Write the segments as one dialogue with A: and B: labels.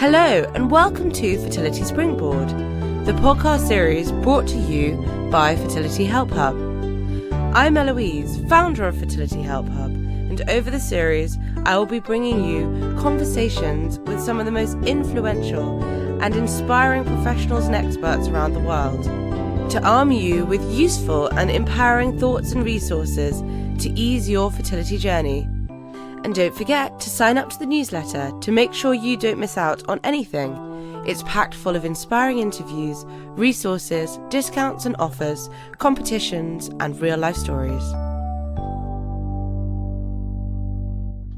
A: Hello and welcome to Fertility Springboard, the podcast series brought to you by Fertility Help Hub. I'm Eloise, founder of Fertility Help Hub, and over the series I will be bringing you conversations with some of the most influential and inspiring professionals and experts around the world to arm you with useful and empowering thoughts and resources to ease your fertility journey. And don't forget to sign up to the newsletter to make sure you don't miss out on anything. It's packed full of inspiring interviews, resources, discounts and offers, competitions, and real-life stories.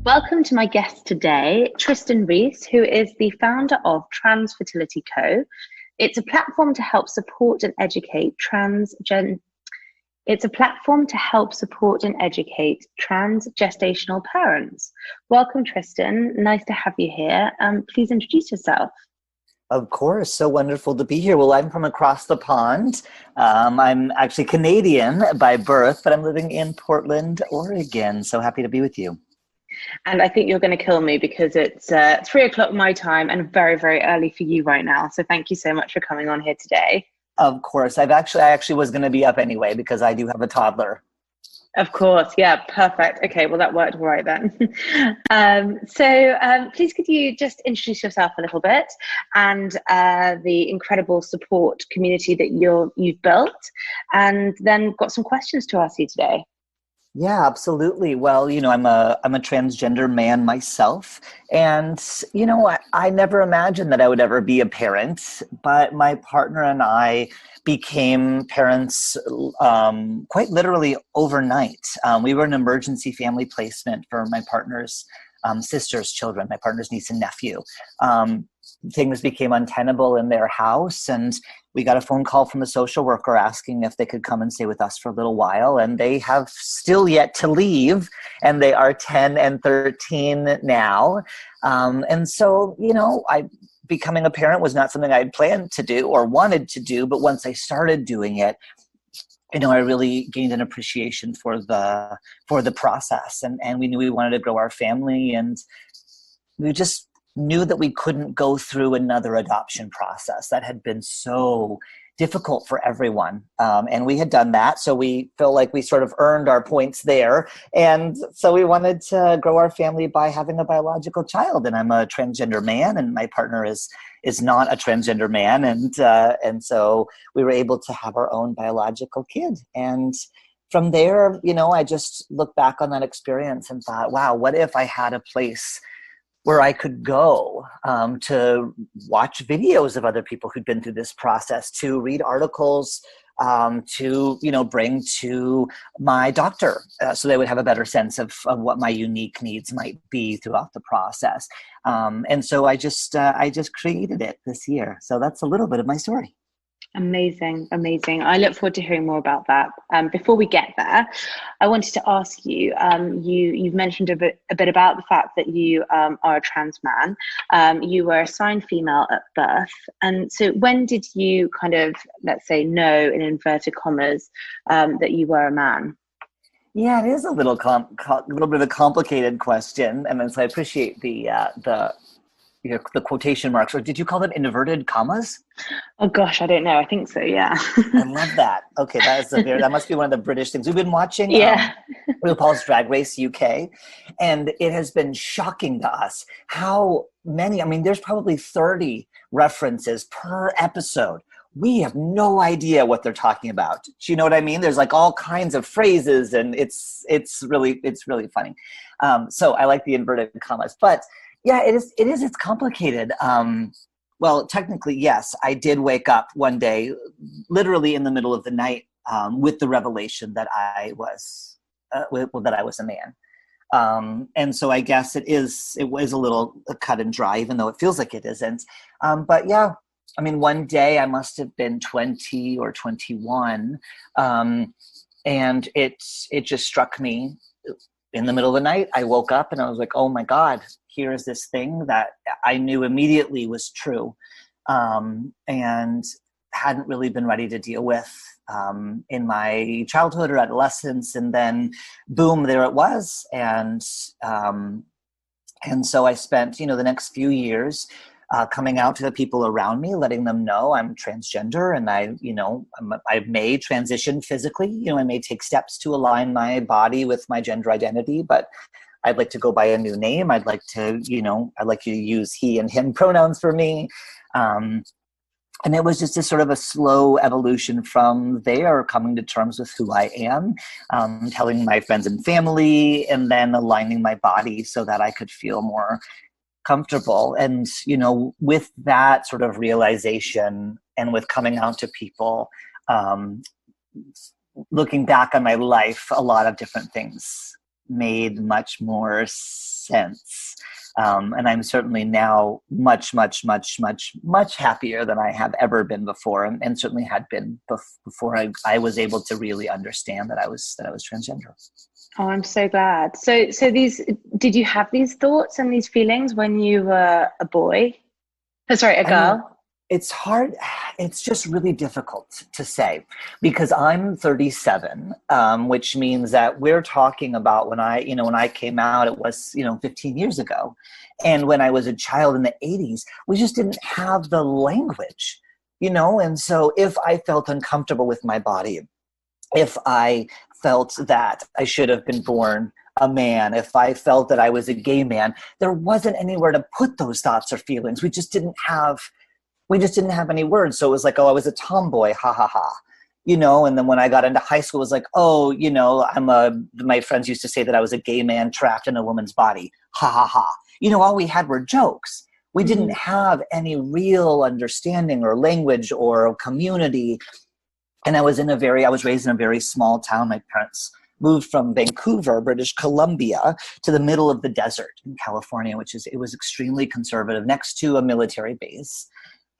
B: Welcome to my guest today, Trystan Reese, who is the founder of Fertility Co. It's a platform to help support and educate transgestational parents. Welcome, Trystan. Nice to have you here. Please introduce yourself.
C: Of course. So wonderful to be here. Well, I'm from across the pond. I'm actually Canadian by birth, but I'm living in Portland, Oregon. So happy to be with you.
B: And I think you're going to kill me because it's 3 o'clock my time and very, very early for you right now. So thank you so much for coming on here today.
C: Of course. I actually was going to be up anyway because I do have a toddler.
B: Of course. Yeah, perfect. Okay, well, that worked all right then. Please could you just introduce yourself a little bit and the incredible support community that you've built, and then got some questions to ask you today.
C: Yeah, absolutely. Well, I'm a transgender man myself, and I never imagined that I would ever be a parent, but my partner and I became parents quite literally overnight. We were an emergency family placement for my partner's sister's children, my partner's niece and nephew. Things became untenable in their house, and we got a phone call from the social worker asking if they could come and stay with us for a little while, and they have still yet to leave, and they are 10 and 13 now. And so, becoming a parent was not something I had planned to do or wanted to do, but once I started doing it, I really gained an appreciation for the process, and we knew we wanted to grow our family, and we just knew that we couldn't go through another adoption process that had been so difficult for everyone. And we had done that. So we feel like we sort of earned our points there. And so we wanted to grow our family by having a biological child. And I'm a transgender man, and my partner is not a transgender man. And so we were able to have our own biological kid. And from there, I just looked back on that experience and thought, wow, what if I had a place where I could go to watch videos of other people who'd been through this process, to read articles, to bring to my doctor so they would have a better sense of what my unique needs might be throughout the process. And so I just created it this year. So that's a little bit of my story.
B: Amazing. I look forward to hearing more about that. Before we get there, I wanted to ask you, you've mentioned a bit about the fact that you are a trans man. You were assigned female at birth. And so when did you kind of, let's say, know, in inverted commas, that you were a man?
C: Yeah, it is a little bit of a complicated question. And so I appreciate the quotation marks, or did you call them inverted commas?
B: Oh gosh, I don't know. I think so. Yeah.
C: I love that. Okay, that must be one of the British things. We've been watching RuPaul's Drag Race UK, and it has been shocking to us how many. I mean, there's probably 30 references per episode. We have no idea what they're talking about. Do you know what I mean? There's like all kinds of phrases, and it's really funny. So I like the inverted commas, but. Yeah, it's complicated. Well, technically, yes, I did wake up one day, literally in the middle of the night, with the revelation that I was a man. And so I guess it was a little cut and dry, even though it feels like it isn't. But yeah, I mean, one day I must have been 20 or 21, and it just struck me in the middle of the night. I woke up and I was like, oh my God, here's this thing that I knew immediately was true, and hadn't really been ready to deal with in my childhood or adolescence. And then boom, there it was. And so I spent, the next few years coming out to the people around me, letting them know I'm transgender, and I may transition physically. I may take steps to align my body with my gender identity, but I'd like to go by a new name. I'd like to use he and him pronouns for me. And it was just a sort of a slow evolution from there, coming to terms with who I am, telling my friends and family, and then aligning my body so that I could feel more comfortable. And, with that sort of realization and with coming out to people, looking back on my life, a lot of different things made much more sense. And I'm certainly now much, much, much, much, much happier than I have ever been before, and certainly had been before I was able to really understand that I was transgender.
B: Oh, I'm so glad. So did you have these thoughts and these feelings when you were a boy? Oh, sorry, a girl?
C: It's hard. It's just really difficult to say, because I'm 37, which means that we're talking about when I came out, it was, 15 years ago. And when I was a child in the 80s, we just didn't have the language, and so if I felt uncomfortable with my body, if I felt that I should have been born a man, if I felt that I was a gay man, there wasn't anywhere to put those thoughts or feelings. We just didn't have any words. So it was like, oh, I was a tomboy, ha ha ha, and then when I got into high school, it was like, oh, my friends used to say that I was a gay man trapped in a woman's body, ha ha ha. All we had were jokes. We didn't have any real understanding or language or community. And I was raised in a very small town. My parents moved from Vancouver, British Columbia, to the middle of the desert in California, it was extremely conservative, next to a military base.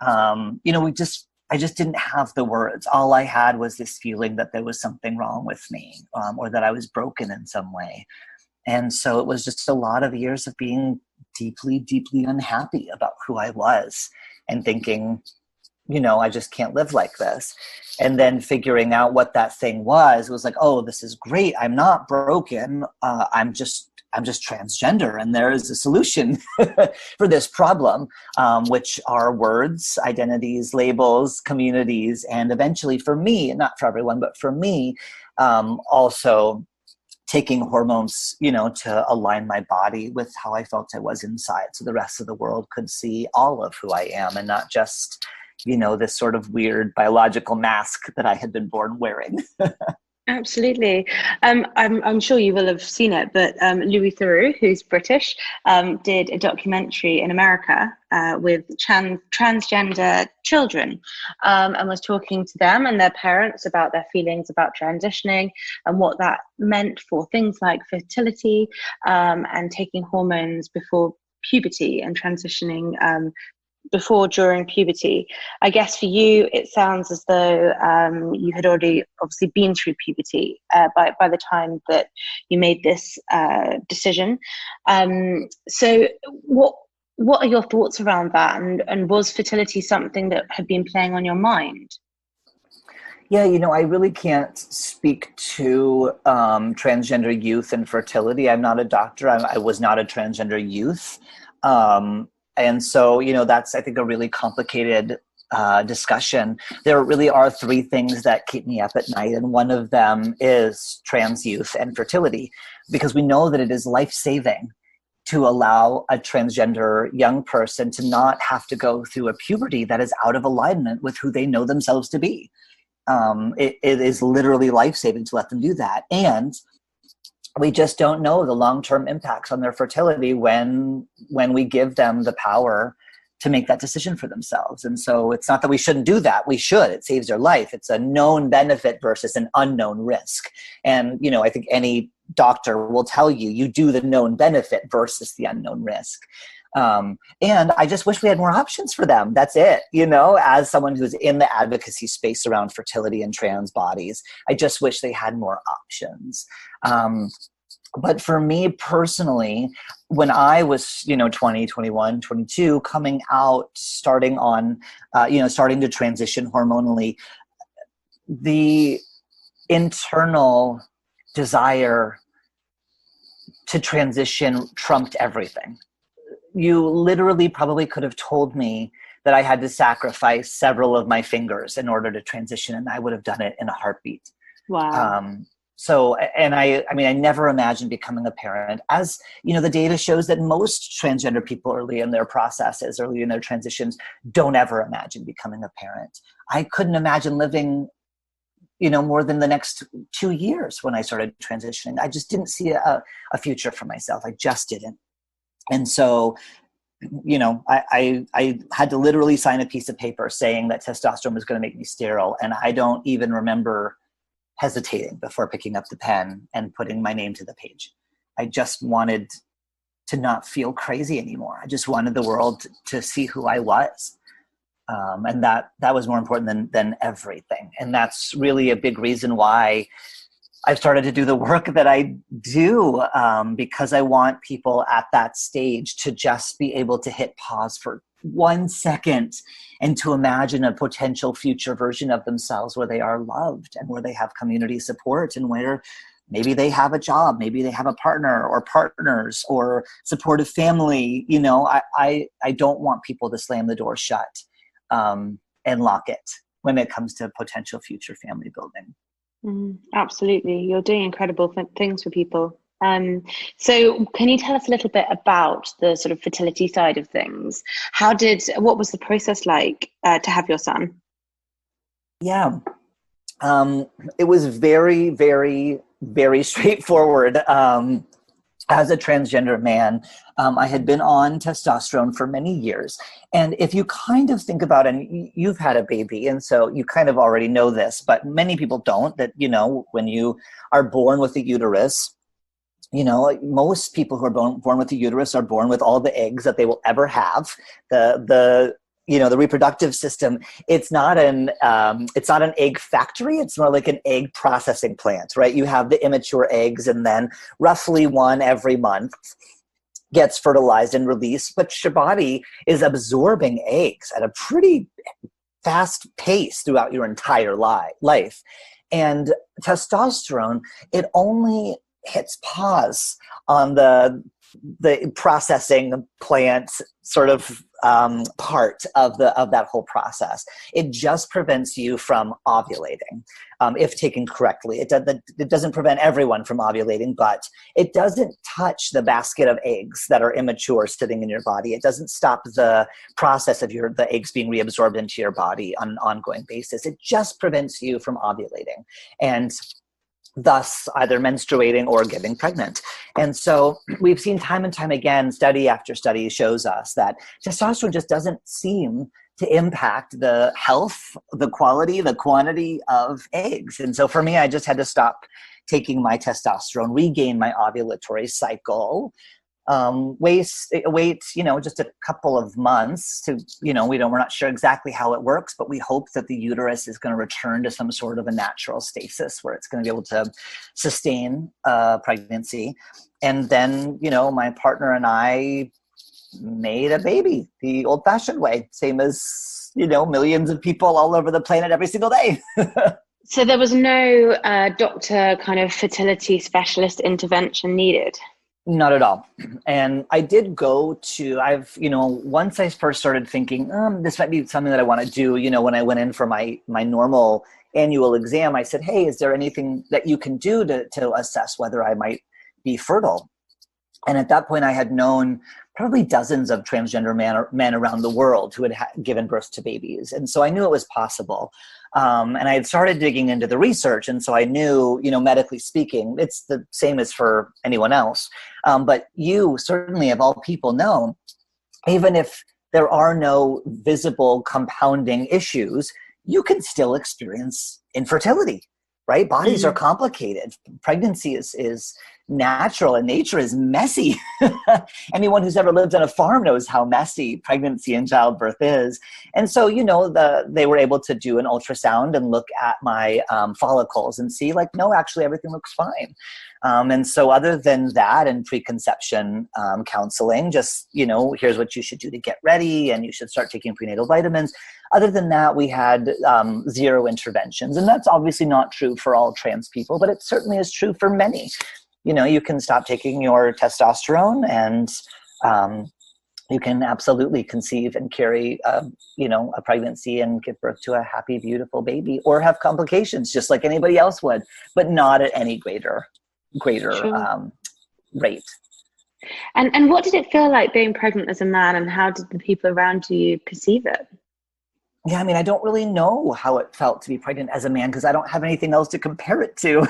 C: I just didn't have the words. All I had was this feeling that there was something wrong with me, or that I was broken in some way. And so it was just a lot of years of being deeply, deeply unhappy about who I was, and thinking, I just can't live like this. And then figuring out what that thing was like, oh, this is great. I'm not broken. I'm just transgender, and there is a solution for this problem, which are words, identities, labels, communities, and eventually, for me, not for everyone, but for me, also taking hormones, to align my body with how I felt I was inside, so the rest of the world could see all of who I am, and not just, this sort of weird biological mask that I had been born wearing.
B: Absolutely. I'm sure you will have seen it, but Louis Theroux, who's British, did a documentary in America with transgender children, and was talking to them and their parents about their feelings about transitioning and what that meant for things like fertility, and taking hormones before puberty and transitioning before, during puberty. I guess for you, it sounds as though you had already obviously been through puberty by the time that you made this decision. So what are your thoughts around that? And was fertility something that had been playing on your mind?
C: Yeah, I really can't speak to transgender youth and fertility. I'm not a doctor. I was not a transgender youth. And so, that's, I think, a really complicated discussion. There really are three things that keep me up at night, and one of them is trans youth and fertility, because we know that it is life-saving to allow a transgender young person to not have to go through a puberty that is out of alignment with who they know themselves to be. It is literally life-saving to let them do that. And we just don't know the long-term impacts on their fertility when we give them the power to make that decision for themselves. And so it's not that we shouldn't do that. We should. It saves their life. It's a known benefit versus an unknown risk. And, I think any doctor will tell you, you do the known benefit versus the unknown risk. And I just wish we had more options for them. That's it. As someone who's in the advocacy space around fertility and trans bodies, I just wish they had more options. But for me personally, when I was, 20, 21, 22, coming out, starting to transition hormonally, the internal desire to transition trumped everything. you literally probably could have told me that I had to sacrifice several of my fingers in order to transition, and I would have done it in a heartbeat.
B: Wow.
C: So, and I mean, I never imagined becoming a parent. As you know, the data shows that most transgender people early in their processes, early in their transitions, don't ever imagine becoming a parent. I couldn't imagine living, more than the next 2 years when I started transitioning. I just didn't see a future for myself. I just didn't. And so, I had to literally sign a piece of paper saying that testosterone was going to make me sterile. And I don't even remember hesitating before picking up the pen and putting my name to the page. I just wanted to not feel crazy anymore. I just wanted the world to see who I was. And that was more important than everything. And that's really a big reason why I've started to do the work that I do, because I want people at that stage to just be able to hit pause for 1 second and to imagine a potential future version of themselves where they are loved and where they have community support and where maybe they have a job, maybe they have a partner or partners or supportive family. I don't want people to slam the door shut and lock it when it comes to potential future family building.
B: Absolutely. You're doing incredible things for people. So can you tell us a little bit about the sort of fertility side of things? What was the process like to have your son?
C: Yeah. It was very, very, very straightforward. As a transgender man, I had been on testosterone for many years. And if you kind of think about it, and you've had a baby, and so you kind of already know this, but many people don't, that, when you are born with a uterus, most people who are born with a uterus are born with all the eggs that they will ever have. The reproductive system, it's not an egg factory. It's more like an egg processing plant, right? You have the immature eggs, and then roughly one every month gets fertilized and released. But your body is absorbing eggs at a pretty fast pace throughout your entire life. And testosterone, it only hits pause on the processing plant sort of part of that whole process. It just prevents you from ovulating, if taken correctly. It doesn't prevent everyone from ovulating, but it doesn't touch the basket of eggs that are immature sitting in your body. It doesn't stop the process of the eggs being reabsorbed into your body on an ongoing basis. It just prevents you from ovulating, and thus either menstruating or getting pregnant. And so we've seen time and time again, study after study shows us that testosterone just doesn't seem to impact the health, the quality, the quantity of eggs. And so for me, I just had to stop taking my testosterone, regain my ovulatory cycle, wait, just a couple of months to, we're not sure exactly how it works, but we hope that the uterus is going to return to some sort of a natural stasis where it's going to be able to sustain pregnancy. And then, my partner and I made a baby the old-fashioned way, same as, millions of people all over the planet every single day.
B: So there was no doctor kind of fertility specialist intervention needed?
C: Not at all. And I did go to, once I first started thinking, this might be something that I want to do, when I went in for my normal annual exam, I said, hey, is there anything that you can do to assess whether I might be fertile? And at that point, I had known probably dozens of transgender men around the world who had given birth to babies. And so I knew it was possible. And I had started digging into the research. And so I knew, medically speaking, it's the same as for anyone else. But you certainly, of all people, know, even if there are no visible compounding issues, you can still experience infertility, right? Bodies are complicated. Pregnancy is natural, and nature is messy. Anyone who's ever lived on a farm knows how messy pregnancy and childbirth is. And so, they were able to do an ultrasound and look at my follicles and see, no, actually everything looks fine. And so other than that and preconception counseling, just, here's what you should do to get ready, and you should start taking prenatal vitamins. Other than that, we had 0 interventions. And that's obviously not true for all trans people, but it certainly is true for many. You can stop taking your testosterone and, you can absolutely conceive and carry, a pregnancy and give birth to a happy, beautiful baby, or have complications just like anybody else would, but not at any greater
B: Sure.
C: rate.
B: And what did it feel like being pregnant as a man, and how did the people around you perceive it?
C: Yeah, I mean, I don't really know how it felt to be pregnant as a man because I don't have anything else to compare it to.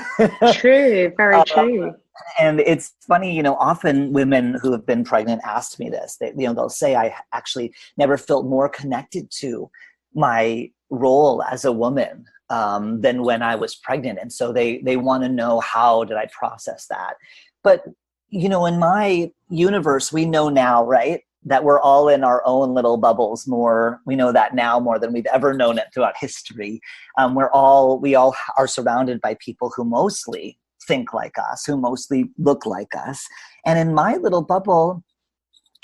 B: True, very
C: Um,
B: true.
C: and it's funny, often women who have been pregnant ask me this. They'll say, I actually never felt more connected to my role as a woman than when I was pregnant. And so they want to know, how did I process that? But, in my universe, we know now, right, that we're all in our own little bubbles more. We know that now more than we've ever known it throughout history. We all are surrounded by people who mostly think like us, who mostly look like us. And in my little bubble,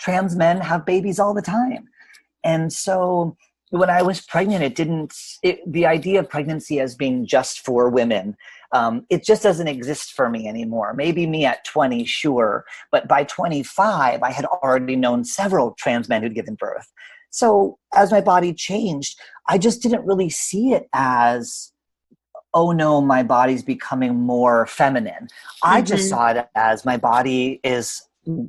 C: trans men have babies all the time. And so when I was pregnant, the idea of pregnancy as being just for women, it just doesn't exist for me anymore. Maybe me at 20, sure. But by 25, I had already known several trans men who'd given birth. So as my body changed, I just didn't really see it as, oh no, my body's becoming more feminine. I just saw it as my body is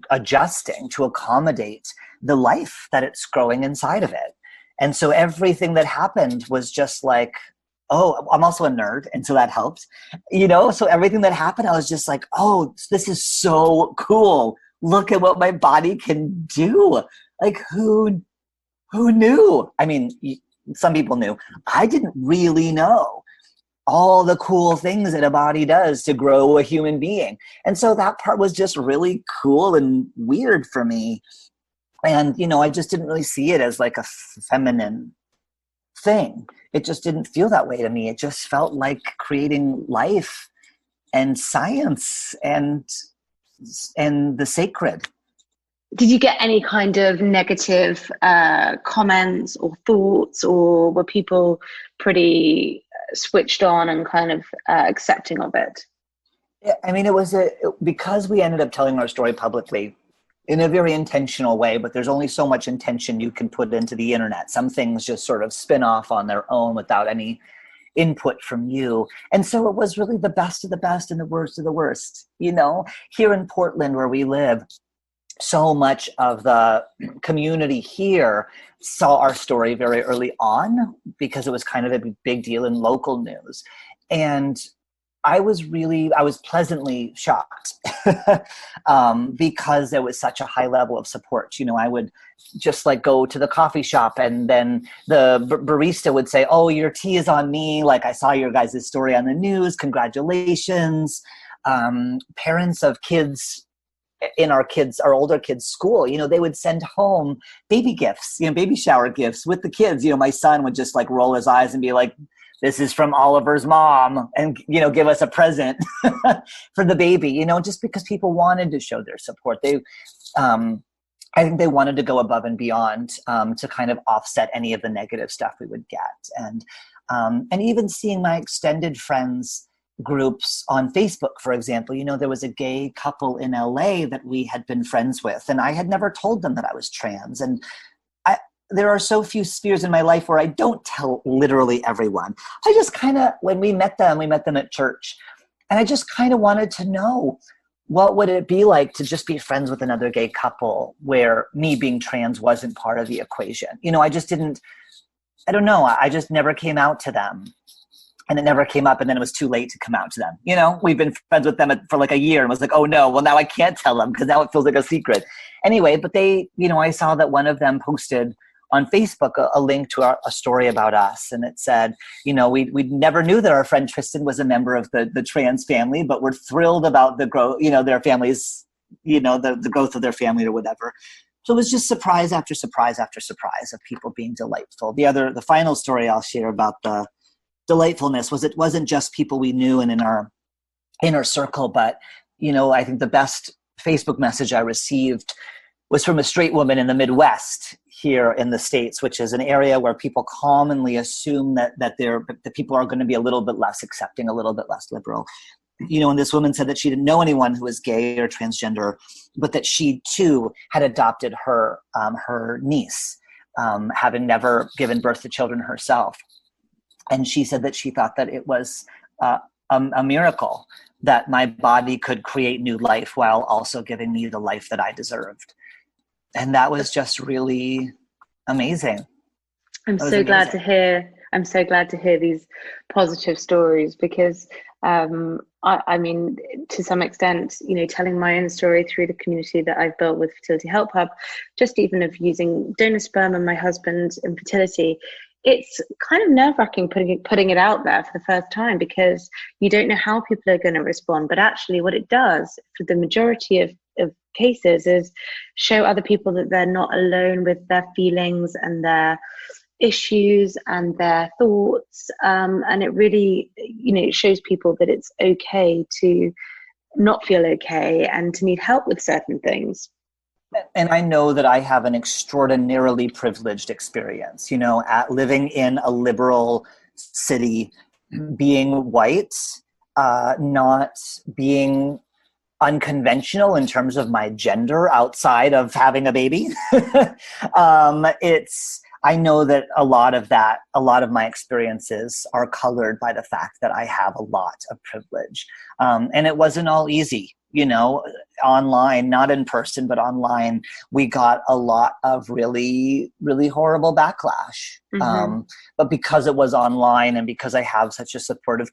C: adjusting to accommodate the life that it's growing inside of it. And so everything that happened was just like, oh, I'm also a nerd, and so that helped. So everything that happened, I was just like, oh, this is so cool. Look at what my body can do. Like, who knew? I mean, some people knew. I didn't really know all the cool things that a body does to grow a human being. And so that part was just really cool and weird for me. And, I just didn't really see it as like a feminine thing. It just didn't feel that way to me. It just felt like creating life and science and the sacred.
B: Did you get any kind of negative comments or thoughts, or were people pretty switched on and kind of accepting of it?
C: Yeah, I mean, because we ended up telling our story publicly in a very intentional way, but there's only so much intention you can put into the internet. Some things just sort of spin off on their own without any input from you. And so it was really the best of the best and the worst of the worst. Here in Portland, where we live, so much of the community here saw our story very early on because it was kind of a big deal in local news. And I was pleasantly shocked because there was such a high level of support. I would just like go to the coffee shop, and then the barista would say, oh, your tea is on me. Like, I saw your guys' story on the news. Congratulations. Parents of kids in our older kids' school, they would send home baby gifts, baby shower gifts with the kids. My son would just like roll his eyes and be like, this is from Oliver's mom, and, give us a present for the baby, just because people wanted to show their support. I think they wanted to go above and beyond to kind of offset any of the negative stuff we would get. And even seeing my extended friends groups on Facebook, for example, there was a gay couple in LA that we had been friends with, and I had never told them that I was trans. And there are so few spheres in my life where I don't tell literally everyone. I just kind of, when we met them at church, and I just kind of wanted to know, what would it be like to just be friends with another gay couple where me being trans wasn't part of the equation? I just never came out to them. And it never came up, and then it was too late to come out to them. We've been friends with them for like a year, and was like, oh no, well now I can't tell them because now it feels like a secret. Anyway, but they, I saw that one of them posted on Facebook a link to a story about us, and it said, we never knew that our friend Trystan was a member of the trans family, but we're thrilled about the growth, their families, the growth of their family or whatever. So it was just surprise after surprise after surprise of people being delightful. The final story I'll share about the delightfulness was, it wasn't just people we knew and in our inner circle, but I think the best Facebook message I received was from a straight woman in the Midwest here in the States, which is an area where people commonly assume that the people are going to be a little bit less accepting, a little bit less liberal. And this woman said that she didn't know anyone who was gay or transgender, but that she too had adopted her niece, having never given birth to children herself. And she said that she thought that it was a miracle that my body could create new life while also giving me the life that I deserved. And that was just really amazing.
B: I'm so glad to hear these positive stories, because I mean, to some extent, telling my own story through the community that I've built with Fertility Help Hub, just even of using donor sperm and my husband in fertility, it's kind of nerve-wracking putting it out there for the first time, because you don't know how people are going to respond. But actually what it does for the majority of cases is show other people that they're not alone with their feelings and their issues and their thoughts, and it really it shows people that it's okay to not feel okay and to need help with certain things.
C: And I know that I have an extraordinarily privileged experience, at living in a liberal city, being white, not being unconventional in terms of my gender outside of having a baby. I know that a lot of my experiences are colored by the fact that I have a lot of privilege. And it wasn't all easy, online, not in person, but online, we got a lot of really, really horrible backlash.
B: Mm-hmm.
C: But because it was online and because I have such a supportive,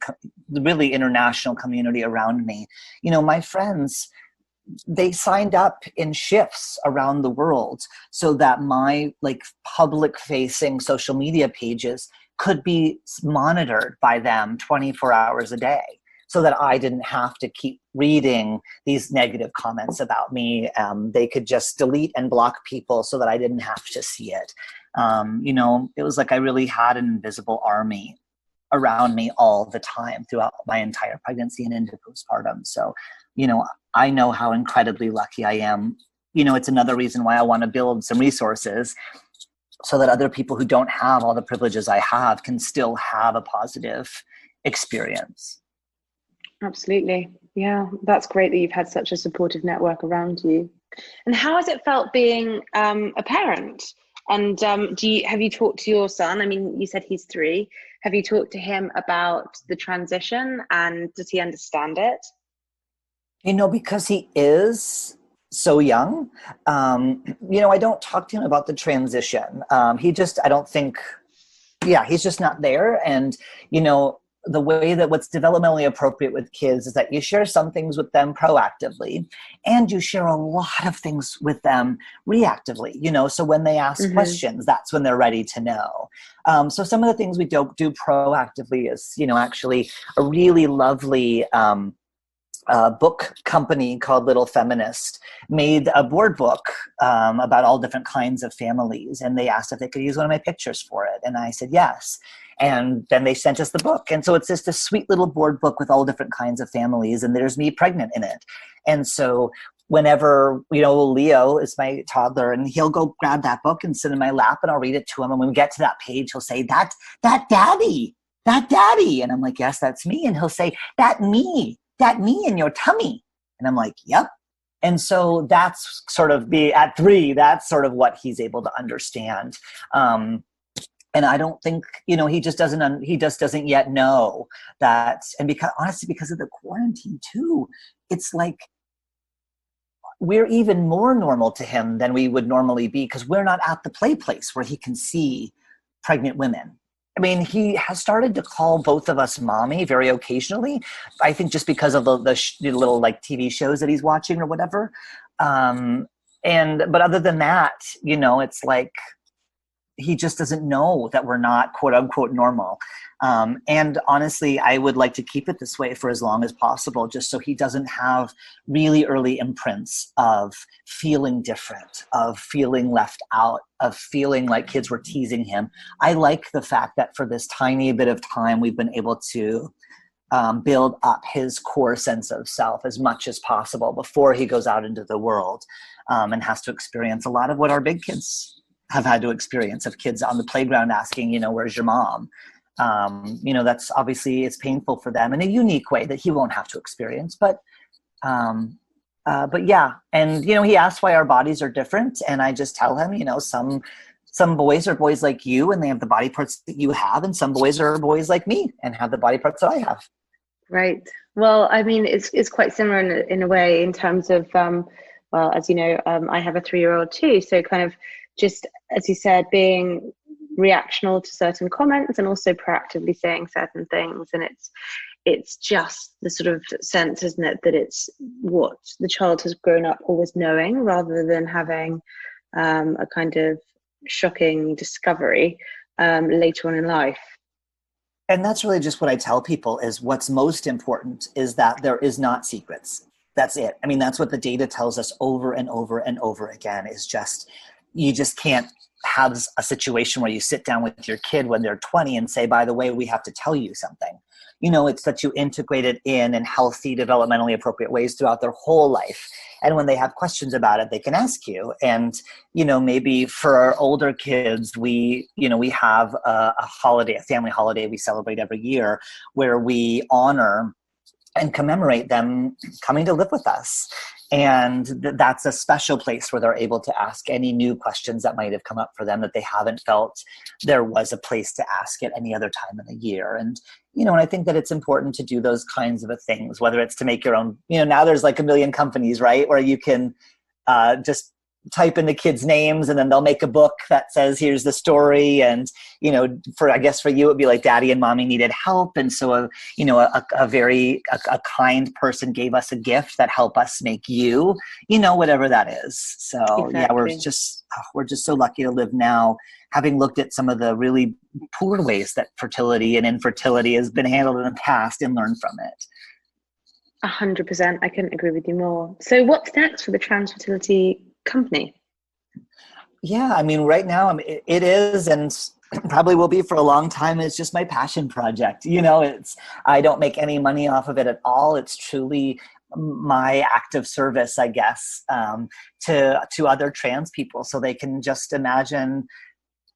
C: really international community around me, my friends, they signed up in shifts around the world so that my public facing social media pages could be monitored by them 24 hours a day, so that I didn't have to keep reading these negative comments about me. They could just delete and block people so that I didn't have to see it. It was like I really had an invisible army around me all the time throughout my entire pregnancy and into postpartum. So, I know how incredibly lucky I am. It's another reason why I want to build some resources so that other people who don't have all the privileges I have can still have a positive experience.
B: Absolutely. Yeah, that's great that you've had such a supportive network around you. And how has it felt being a parent? And have you talked to your son? I mean, you said he's 3. Have you talked to him about the transition, and does he understand it?
C: Because he is so young, I don't talk to him about the transition. He's just not there. And, the way that what's developmentally appropriate with kids is that you share some things with them proactively, and you share a lot of things with them reactively, so when they ask
B: Mm-hmm.
C: questions, that's when they're ready to know. So some of the things we don't do proactively is, actually a really lovely book company called Little Feminist made a board book about all different kinds of families, and they asked if they could use one of my pictures for it, and I said yes. And then they sent us the book, and so it's just a sweet little board book with all different kinds of families, and there's me pregnant in it. And so whenever, Leo is my toddler, and he'll go grab that book and sit in my lap, and I'll read it to him, and when we get to that page, he'll say, that daddy, and I'm like, yes, that's me. And he'll say, that me in your tummy. And I'm like, yep. And so that's sort of at 3, that's sort of what he's able to understand. And I don't think, he just doesn't yet know that. And because of the quarantine too, it's like we're even more normal to him than we would normally be, because we're not at the play place where he can see pregnant women. I mean, he has started to call both of us mommy very occasionally. I think just because of the little TV shows that he's watching or whatever. But other than that, it's like he just doesn't know that we're not quote unquote normal. And honestly, I would like to keep it this way for as long as possible, just so he doesn't have really early imprints of feeling different, of feeling left out, of feeling like kids were teasing him. I like the fact that for this tiny bit of time, we've been able to build up his core sense of self as much as possible before he goes out into the world and has to experience a lot of what our big kids have had to experience, of kids on the playground asking, where's your mom? That's obviously, it's painful for them in a unique way that he won't have to experience. But yeah, and he asks why our bodies are different, and I just tell him, some boys are boys like you, and they have the body parts that you have, and some boys are boys like me and have the body parts that I have.
B: Right. Well, I mean, it's quite similar in a way in terms of, well, as you know, I have a 3-year-old too. So kind of just, as you said, being reactional to certain comments and also proactively saying certain things. And it's just the sort of sense, isn't it, that it's what the child has grown up always knowing rather than having a kind of shocking discovery later on in life.
C: And that's really just what I tell people is what's most important is that there is not secrets. That's it. I mean, that's what the data tells us over and over and over again is just, you just can't have a situation where you sit down with your kid when they're 20 and say, by the way, we have to tell you something. It's that you integrate it in healthy, developmentally appropriate ways throughout their whole life. And when they have questions about it, they can ask you. And, maybe for our older kids, we have a holiday, a family holiday we celebrate every year where we honor and commemorate them coming to live with us. And that's a special place where they're able to ask any new questions that might have come up for them that they haven't felt there was a place to ask at any other time in the year. And, and I think that it's important to do those kinds of things, whether it's to make your own, now there's like a million companies, right, where you can just type in the kids' names and then they'll make a book that says, here's the story. And, I guess for you, it'd be like daddy and mommy needed help. And so, a kind person gave us a gift that helped us make you, whatever that is. So
B: Exactly.
C: Yeah, we're just so lucky to live now, having looked at some of the really poor ways that fertility and infertility has been handled in the past and learned from it.
B: 100%. I couldn't agree with you more. So what's next for the Trans Fertility company?
C: Yeah, I mean, right now it is, and probably will be for a long time. It's just my passion project. I don't make any money off of it at all. It's truly my act of service, I guess, to other trans people, so they can just imagine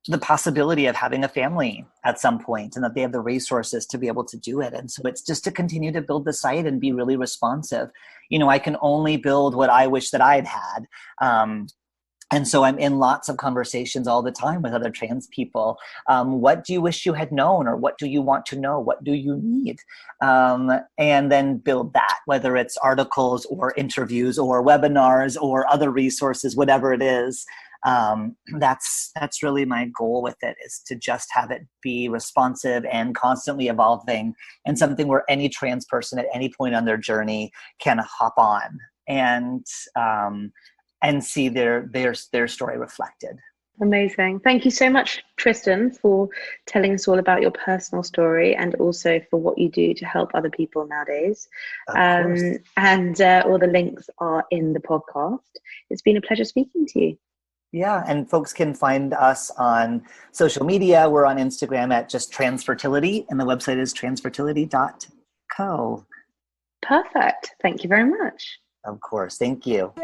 C: the possibility of having a family at some point and that they have the resources to be able to do it. And so it's just to continue to build the site and be really responsive. I can only build what I wish that I'd had. And so I'm in lots of conversations all the time with other trans people. What do you wish you had known, or what do you want to know? What do you need? And then build that, whether it's articles or interviews or webinars or other resources, whatever it is. That's really my goal with it, is to just have it be responsive and constantly evolving, and something where any trans person at any point on their journey can hop on and see their story reflected.
B: Amazing. Thank you so much, Trystan, for telling us all about your personal story and also for what you do to help other people nowadays. And all the links are in the podcast. It's been a pleasure speaking to you.
C: Yeah, and folks can find us on social media. We're on Instagram at just Transfertility, and the website is transfertility.co.
B: Perfect. Thank you very much.
C: Of course. Thank you.